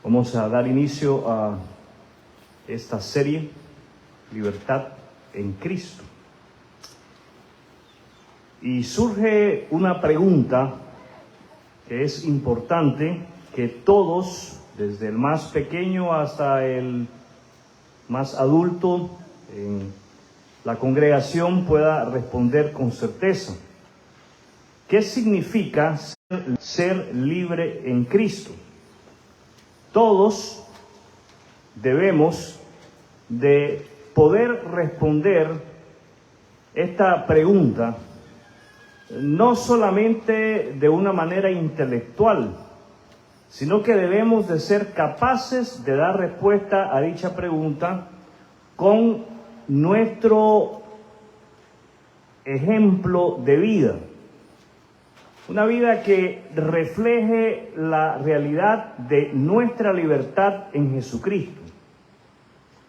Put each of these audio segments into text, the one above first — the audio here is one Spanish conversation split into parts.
Vamos a dar inicio a esta serie, Libertad en Cristo. Y surge una pregunta que es importante que todos, desde el más pequeño hasta el más adulto en la congregación, pueda responder con certeza. ¿Qué significa ser libre en Cristo? Todos debemos de poder responder esta pregunta, no solamente de una manera intelectual, sino que debemos de ser capaces de dar respuesta a dicha pregunta con nuestro ejemplo de vida. Una vida que refleje la realidad de nuestra libertad en Jesucristo.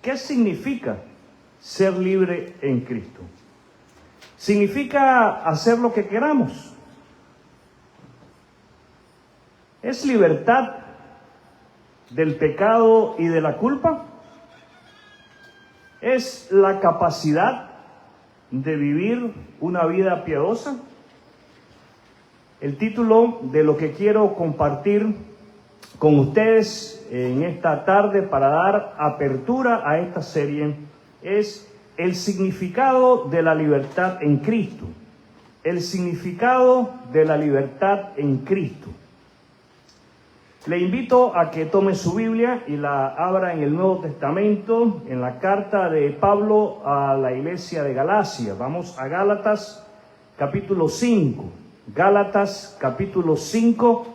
¿Qué significa ser libre en Cristo? Significa hacer lo que queramos. ¿Es libertad del pecado y de la culpa? ¿Es la capacidad de vivir una vida piadosa? El título de lo que quiero compartir con ustedes en esta tarde para dar apertura a esta serie es el significado de la libertad en Cristo. El significado de la libertad en Cristo. Le invito a que tome su Biblia y la abra en el Nuevo Testamento, en la carta de Pablo a la iglesia de Galacia. Vamos a Gálatas capítulo 5. Gálatas capítulo 5,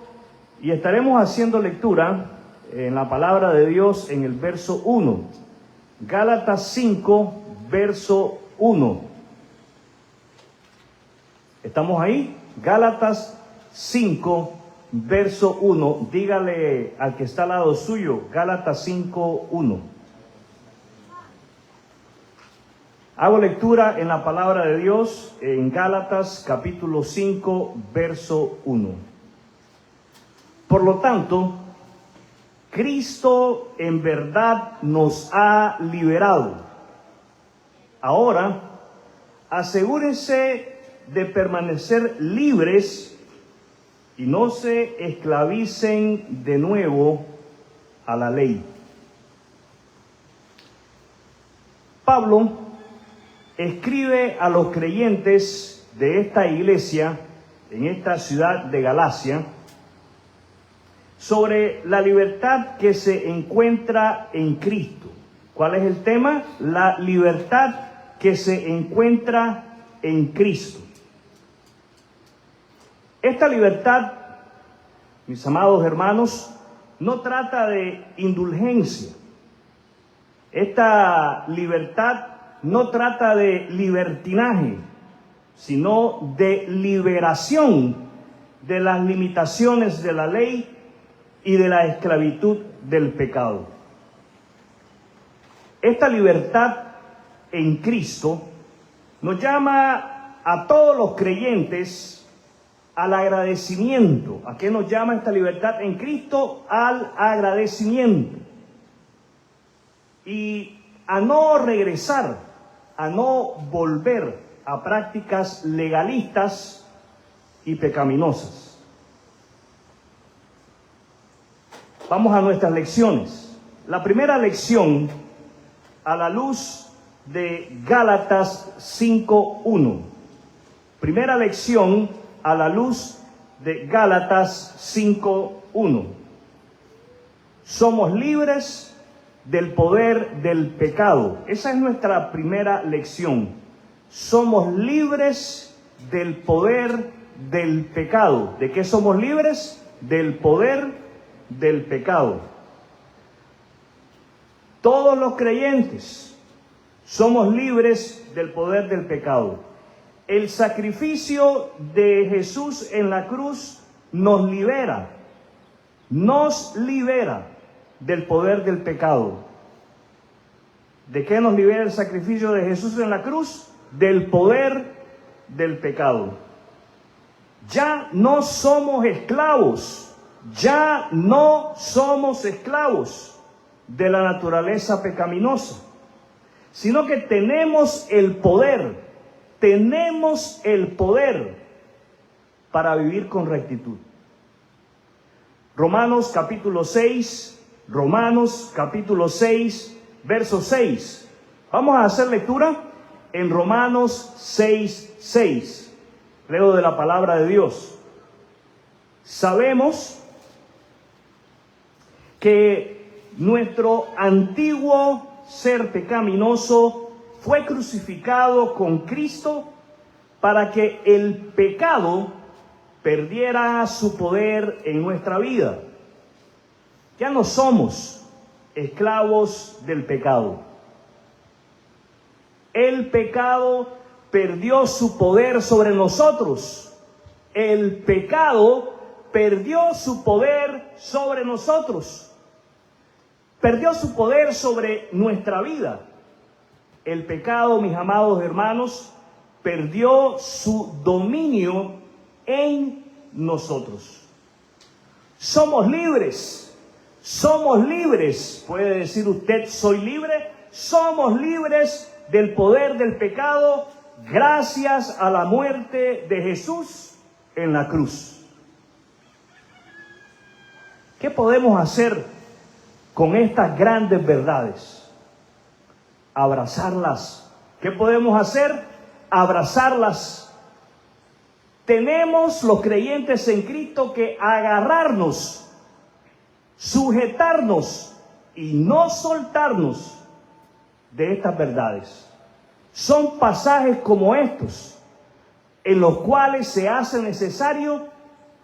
y estaremos haciendo lectura en la palabra de Dios en el verso 1. Gálatas 5, verso 1. ¿Estamos ahí? Gálatas 5, verso 1. Dígale al que está al lado suyo, Gálatas 5, 1. Hago lectura en la palabra de Dios en Gálatas capítulo 5, verso 1. Por lo tanto, Cristo en verdad nos ha liberado. Ahora, asegúrense de permanecer libres y no se esclavicen de nuevo a la ley. Pablo escribe a los creyentes de esta iglesia, en esta ciudad de Galacia, sobre la libertad que se encuentra en Cristo. ¿Cuál es el tema? La libertad que se encuentra en Cristo. Esta libertad, mis amados hermanos, no trata de indulgencia. Esta libertad no trata de libertinaje, sino de liberación de las limitaciones de la ley y de la esclavitud del pecado. Esta libertad en Cristo nos llama a todos los creyentes al agradecimiento. ¿A qué nos llama esta libertad en Cristo? Al agradecimiento. Y a no regresar, a no volver a prácticas legalistas y pecaminosas. Vamos a nuestras lecciones. La primera lección, a la luz de Gálatas 5:1. Primera lección a la luz de Gálatas 5:1. Somos libres del poder del pecado. Esa es nuestra primera lección. Somos libres del poder del pecado. ¿De qué somos libres? Del poder del pecado. Todos los creyentes somos libres del poder del pecado. El sacrificio de Jesús en la cruz nos libera del poder del pecado. ¿De qué nos libera el sacrificio de Jesús en la cruz? Del poder del pecado. Ya no somos esclavos ya no somos esclavos de la naturaleza pecaminosa, sino que tenemos el poder para vivir con rectitud. Romanos capítulo 6, verso 6. Vamos a hacer lectura en Romanos 6:6. Leo de la palabra de Dios. Sabemos que nuestro antiguo ser pecaminoso fue crucificado con Cristo para que el pecado perdiera su poder en nuestra vida. Ya no somos esclavos del pecado. El pecado perdió su poder sobre nosotros. El pecado perdió su poder sobre nosotros. Perdió su poder sobre nuestra vida. El pecado, mis amados hermanos, perdió su dominio en nosotros. Somos libres. Puede decir usted, soy libre. Somos libres del poder del pecado gracias a la muerte de Jesús en la cruz. ¿Qué podemos hacer con estas grandes verdades? Abrazarlas. ¿Qué podemos hacer? Abrazarlas. Tenemos los creyentes en Cristo que agarrarnos, sujetarnos y no soltarnos de estas verdades. Son pasajes como estos en los cuales se hace necesario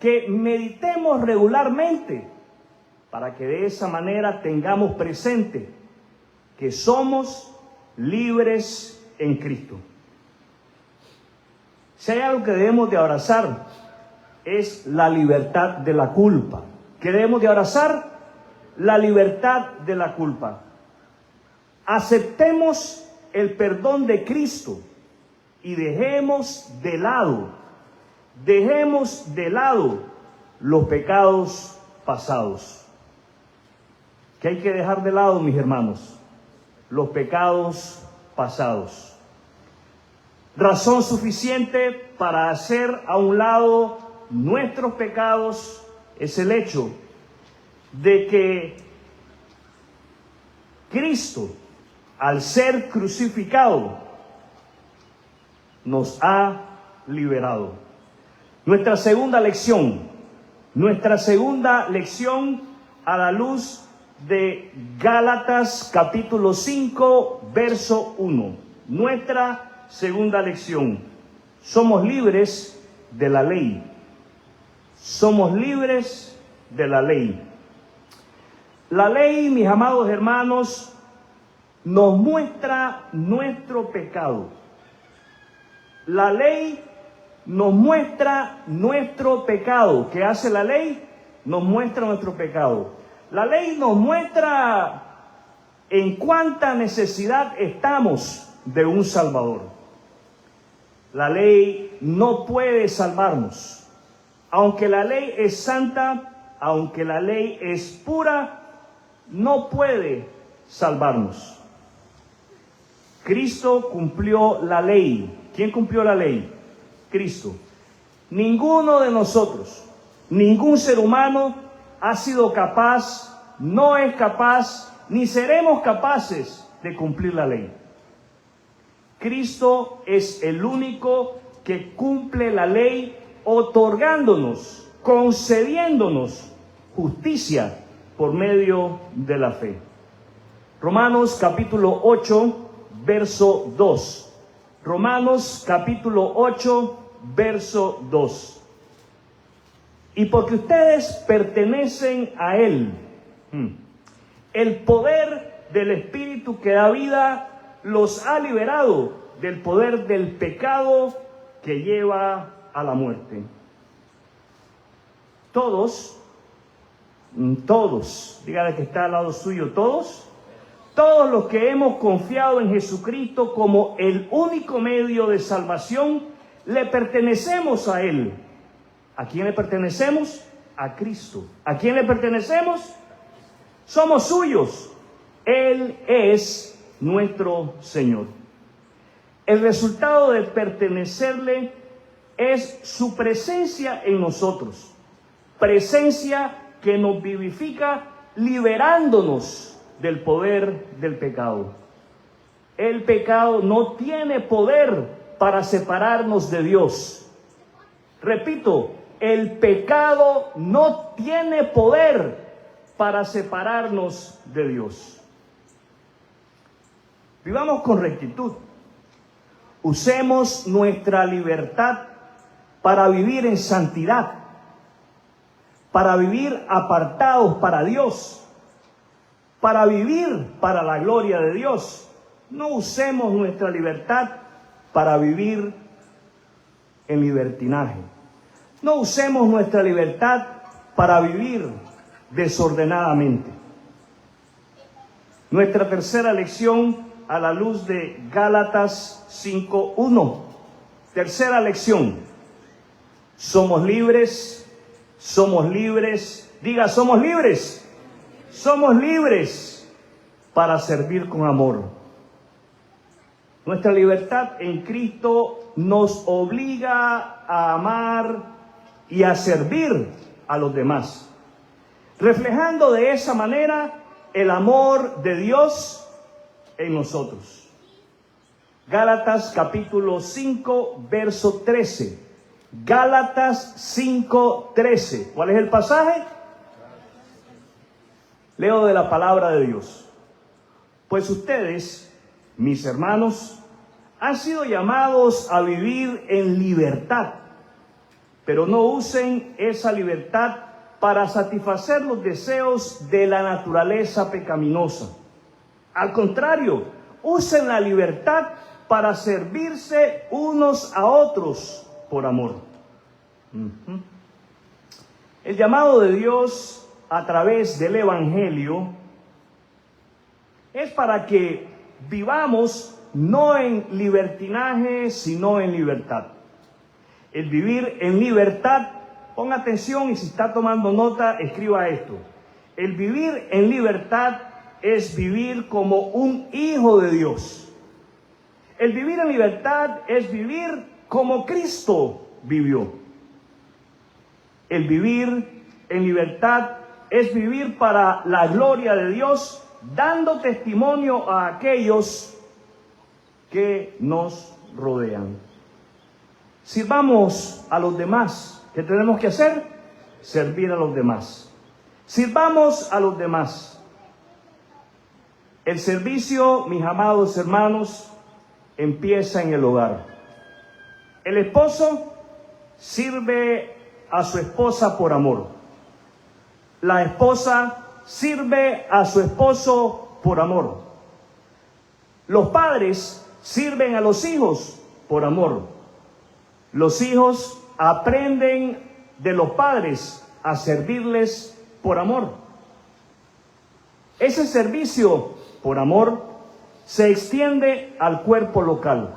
que meditemos regularmente para que de esa manera tengamos presente que somos libres en Cristo. Si hay algo que debemos de abrazar, es la libertad de la culpa. ¿Qué debemos de abrazar? La libertad de la culpa. Aceptemos el perdón de Cristo y dejemos de lado los pecados pasados. ¿Qué hay que dejar de lado, mis hermanos? Los pecados pasados. Razón suficiente para hacer a un lado nuestros pecados es el hecho de que Cristo, al ser crucificado, nos ha liberado. Nuestra segunda lección a la luz de Gálatas capítulo 5, verso 1. Nuestra segunda lección. Somos libres de la ley. Somos libres de la ley. La ley, mis amados hermanos, nos muestra nuestro pecado. La ley nos muestra nuestro pecado. ¿Qué hace la ley? Nos muestra nuestro pecado. La ley nos muestra en cuánta necesidad estamos de un Salvador. La ley no puede salvarnos. Aunque la ley es santa, aunque la ley es pura, no puede salvarnos. Cristo cumplió la ley. ¿Quién cumplió la ley? Cristo. Ninguno de nosotros, ningún ser humano ha sido capaz, no es capaz, ni seremos capaces de cumplir la ley. Cristo es el único que cumple la ley, otorgándonos, concediéndonos justicia por medio de la fe. Romanos capítulo 8, verso 2. Romanos capítulo 8, verso 2. Y porque ustedes pertenecen a Él, el poder del Espíritu que da vida los ha liberado del poder del pecado que lleva a la muerte. Todos, dígale que está al lado suyo, todos los que hemos confiado en Jesucristo como el único medio de salvación, le pertenecemos a Él. ¿A quién le pertenecemos? a Cristo. ¿A quién le pertenecemos? Somos suyos. Él es nuestro Señor. El resultado de pertenecerle es su presencia en nosotros. Presencia que nos vivifica, liberándonos del poder del pecado. El pecado no tiene poder para separarnos de Dios. Repito, el pecado no tiene poder para separarnos de Dios. Vivamos con rectitud. Usemos nuestra libertad para vivir en santidad, para vivir apartados para Dios, para vivir para la gloria de Dios. No usemos nuestra libertad para vivir en libertinaje. No usemos nuestra libertad para vivir desordenadamente. Nuestra tercera lección a la luz de Gálatas 5:1. Tercera lección. Somos libres. Diga, somos libres. Somos libres para servir con amor. Nuestra libertad en Cristo nos obliga a amar y a servir a los demás, reflejando de esa manera el amor de Dios en nosotros. Gálatas capítulo 5, verso 13. Gálatas 5:13. ¿Cuál es el pasaje? Leo de la palabra de Dios. Pues ustedes, mis hermanos, han sido llamados a vivir en libertad, pero no usen esa libertad para satisfacer los deseos de la naturaleza pecaminosa. Al contrario, usen la libertad para servirse unos a otros por amor. El llamado de Dios a través del Evangelio es para que vivamos no en libertinaje, sino en libertad. El vivir en libertad, ponga atención y si está tomando nota, escriba esto. El vivir en libertad es vivir como un hijo de Dios. El vivir en libertad es vivir como Cristo vivió. El vivir en libertad es vivir para la gloria de Dios, dando testimonio a aquellos que nos rodean. Sirvamos a los demás. ¿Qué tenemos que hacer? Servir a los demás. Sirvamos a los demás. El servicio, mis amados hermanos, empieza en el hogar. El esposo sirve a su esposa por amor. La esposa sirve a su esposo por amor. Los padres sirven a los hijos por amor. Los hijos aprenden de los padres a servirles por amor. Ese servicio por amor se extiende al cuerpo local.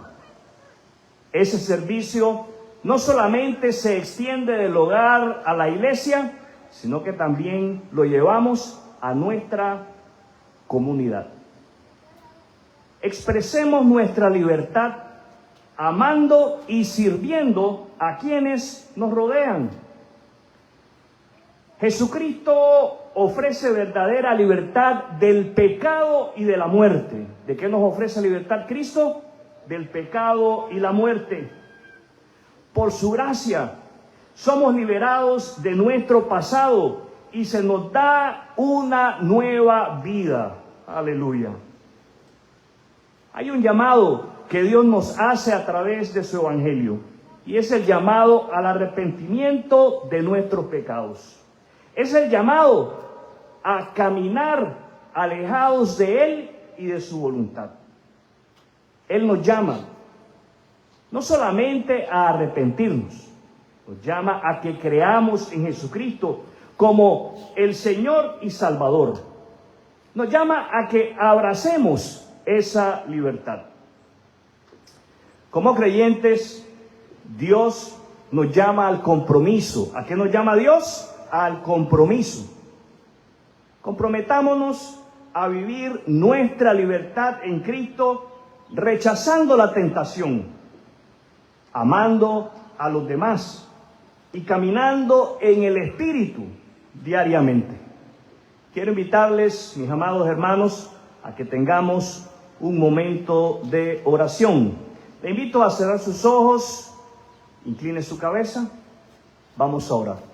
Ese servicio no solamente se extiende del hogar a la iglesia, sino que también lo llevamos a nuestra comunidad. Expresemos nuestra libertad amando y sirviendo a quienes nos rodean. Jesucristo ofrece verdadera libertad del pecado y de la muerte. ¿De qué nos ofrece libertad Cristo? Del pecado y la muerte. Por su gracia somos liberados de nuestro pasado y se nos da una nueva vida. Aleluya. Hay un llamado que Dios nos hace a través de su evangelio y es el llamado al arrepentimiento de nuestros pecados. Es el llamado a caminar alejados de Él y de su voluntad. Él nos llama no solamente a arrepentirnos, nos llama a que creamos en Jesucristo como el Señor y Salvador. Nos llama a que abracemos esa libertad. Como creyentes, Dios nos llama al compromiso. ¿A qué nos llama Dios? al compromiso. Comprometámonos a vivir nuestra libertad en Cristo, rechazando la tentación, amando a los demás y caminando en el Espíritu diariamente. Quiero invitarles, mis amados hermanos, a que tengamos un momento de oración. Le invito a cerrar sus ojos, incline su cabeza, vamos a orar.